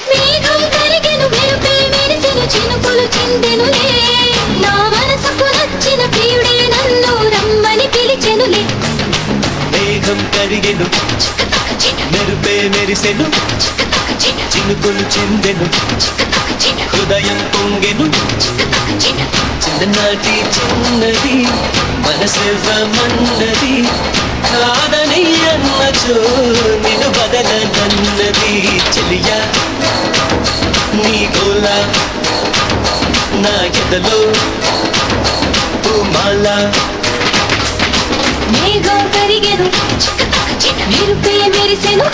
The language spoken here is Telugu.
మేఘం కరిగెను మెరుపే మెరిసెను చినుకులు చిందెనులే నా మనసుకు నచ్చిన ప్రియుడే నన్ను రమ్మని పిలిచెనులే మేఘం కరిగెను మెరుపే మెరిసెను చినుకులు చిందెను హృదయం పొంగెను చిన్ననాటి చిన్నది మనసివ్వమన్నది కాదని అన్నచో నిన్ను బదలనన్నది చెలియా నీ గోల నా ఎదలో పూమాల మేఘం కరిగెను మెరుపే మెరిసెను